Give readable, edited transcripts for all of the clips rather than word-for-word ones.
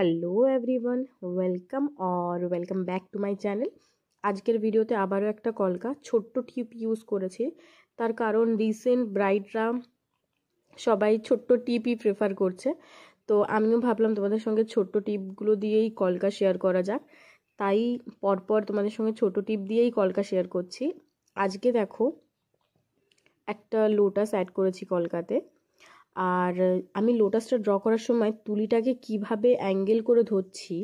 Hello everyone, welcome back to my channel. আজকের ভিডিওতে আবারও একটা কলকা ছোট্ট টিপ ইউজ করেছি। তার কারণ রিসেন্ট ব্রাইডরা সবাই ছোট্ট টিপই প্রেফার করছে, তো আমিও ভাবলাম তোমাদের সঙ্গে ছোট্ট টিপগুলো দিয়েই কলকা শেয়ার করা যাক। তাই পরপর তোমাদের সঙ্গে ছোট টিপ দিয়েই কলকা শেয়ার করছি। আজকে দেখো একটা লোটাস অ্যাড করেছি কলকাতে। আর আমি লোটাসটা ড্র করার সময় তুলিটাকে কিভাবে অ্যাঙ্গেল করে ধরছি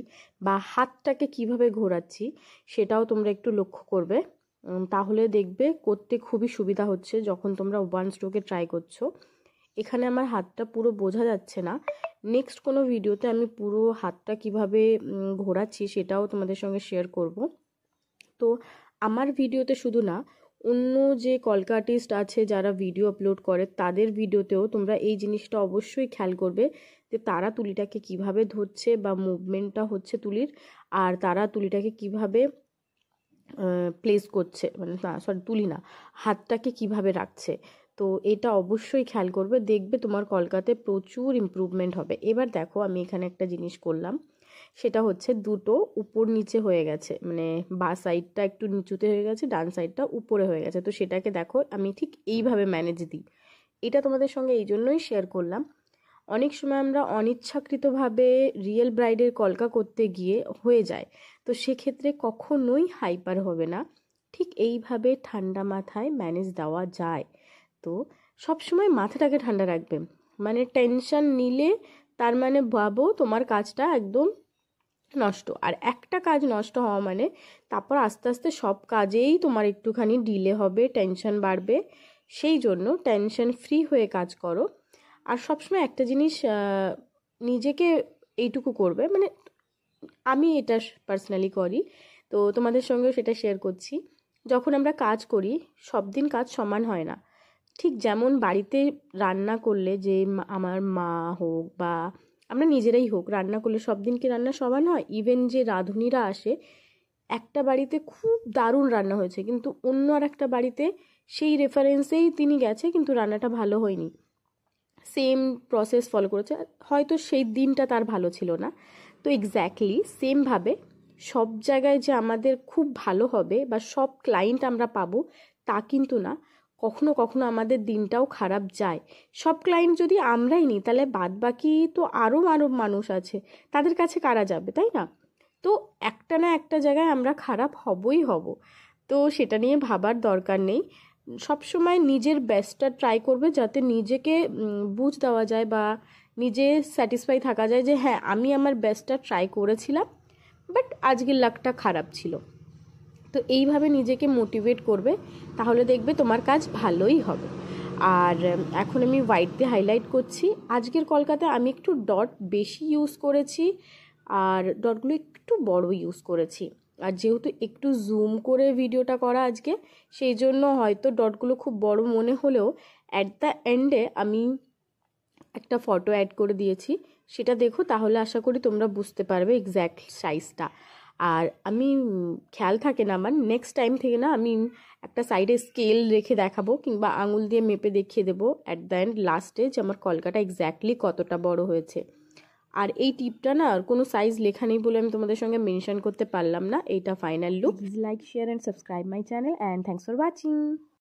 বা হাতটাকে কিভাবে ঘোরাচ্ছি সেটাও তোমরা একটু লক্ষ্য করবে। তাহলে দেখবে করতে খুবই সুবিধা হচ্ছে যখন তোমরা ওয়ান স্ট্রোকে ট্রাই করছো। এখানে আমার হাতটা পুরো বোঝা যাচ্ছে না, নেক্সট কোনো ভিডিওতে আমি পুরো হাতটা কিভাবে ঘোরাচ্ছি সেটাও তোমাদের সঙ্গে শেয়ার করব। তো আমার ভিডিওতে শুধু না, অন্য যে কলকা আর্টিস্ট আছে যারা ভিডিও আপলোড করে তাদের ভিডিওতেও তোমরা এই জিনিসটা অবশ্যই খেয়াল করবে যে তারা তুলিটাকে কিভাবে ধরছে বা মুভমেন্টটা হচ্ছে তুলির, আর তারা তুলিটাকে কিভাবে প্লেস করছে, মানে না সরি তুলি না, হাতটাকে কিভাবে রাখছে। তো এটা অবশ্যই খেয়াল করবে, দেখবে তোমার কলকাতে প্রচুর ইমপ্রুভমেন্ট হবে। এবার দেখো আমি এখানে একটা জিনিস করলাম, সেটা হচ্ছে দুটো উপর নিচে হয়ে গেছে, মানে বা সাইডটা একটু নিচুতে হয়ে গেছে, ডান সাইডটা উপরে হয়ে গেছে। তো সেটাকে দেখো আমি ঠিক এইভাবে ম্যানেজ দিই। এটা তোমাদের সঙ্গে এই জন্যই শেয়ার করলাম। অনেক সময় আমরা অনিচ্ছাকৃতভাবে রিয়েল ব্রাইডের কলকা করতে গিয়ে হয়ে যায়, তো সেক্ষেত্রে কখনোই হাইপার হবে না, ঠিক এইভাবে ঠান্ডা মাথায় ম্যানেজ দেওয়া যায়। তো সবসময় মাথাটাকে ঠান্ডা রাখবে, মানে টেনশন নিলে তার মানে ভাবো তোমার কাজটা একদম নষ্ট। আর একটা কাজ নষ্ট হওয়া মানে তারপর আস্তে আস্তে সব কাজেই তোমার একটুখানি ডিলে হবে, টেনশন বাড়বে। সেই জন্য টেনশন ফ্রি হয়ে কাজ করো। আর সবসময় একটা জিনিস নিজেকে এইটুকু করবে, মানে আমি এটা পার্সোনালি করি, তো তোমাদের সঙ্গেও সেটা শেয়ার করছি। যখন আমরা কাজ করি সব দিন কাজ সমান হয় না। ঠিক যেমন বাড়িতে রান্না করলে যে আমার মা হোক বা আমরা নিজেরাই হোক, রান্না করলে সব দিন কি রান্না সমান হয়? ইভেন যে রাঁধুনিরা আসে, একটা বাড়িতে খুব দারুণ রান্না হয়েছে কিন্তু অন্য আর একটা বাড়িতে সেই রেফারেন্সেই তিনি গেছে কিন্তু রান্নাটা ভালো হয়নি, সেম প্রসেস ফলো করেছে, হয়তো সেই দিনটা তার ভালো ছিল না। তো এক্স্যাক্টলি সেমভাবে সব জায়গায় যে আমাদের খুব ভালো হবে বা সব ক্লায়েন্ট আমরা পাবো তা কিন্তু না, কখনো কখনো আমাদের দিনটাও খারাপ যায়। সব ক্লায়েন্ট যদি আমরাই নিই তাহলে বাদ বাকি তো আরও মানুষ আছে, তাদের কাছে কারা যাবে, তাই না? তো একটা না একটা জায়গায় আমরা খারাপ হবই হব, তো সেটা নিয়ে ভাবার দরকার নেই। সবসময় নিজের বেস্টটা ট্রাই করবে যাতে নিজেকে বুঝ দেওয়া যায় বা নিজে স্যাটিসফাই থাকা যায় যে হ্যাঁ আমি আমার বেস্টটা ট্রাই করেছিলাম, বাট আজকের লাকটা খারাপ ছিল। তো এইভাবে নিজেকে মোটিভেট করবে, তাহলে দেখবে তোমার কাজ ভালোই হবে। আর এখন আমি হোয়াইট দিয়ে হাইলাইট করছি। আজকের কলকাতায় আমি একটু ডট বেশি ইউজ করেছি আর ডটগুলো একটু বড় ইউজ করেছি। আর যেহেতু একটু জুম করে ভিডিওটা করা আজকে, সেই জন্য হয়তো ডটগুলো খুব বড় মনে হলেও অ্যাট দ্য এন্ডে আমি একটা ফটো অ্যাড করে দিয়েছি, সেটা দেখো, তাহলে আশা করি তোমরা বুঝতে পারবে এক্স্যাক্ট সাইজটা। আর আমি খেয়াল থাকে না আমার, নেক্সট টাইম থেকে না আমি একটা সাইডে স্কেল রেখে দেখাবো কিংবা আঙুল দিয়ে মেপে দেখিয়ে দেবো অ্যাট দ্য এন্ড লাস্টে যে আমার কলকাটা এক্স্যাক্টলি কতটা বড় হয়েছে। আর এই টিপটা না আর কোনো সাইজ লেখা নেই বলে আমি তোমাদের সঙ্গে মেনশন করতে পারলাম না। এইটা final look. Please like, share and subscribe my channel and thanks for watching.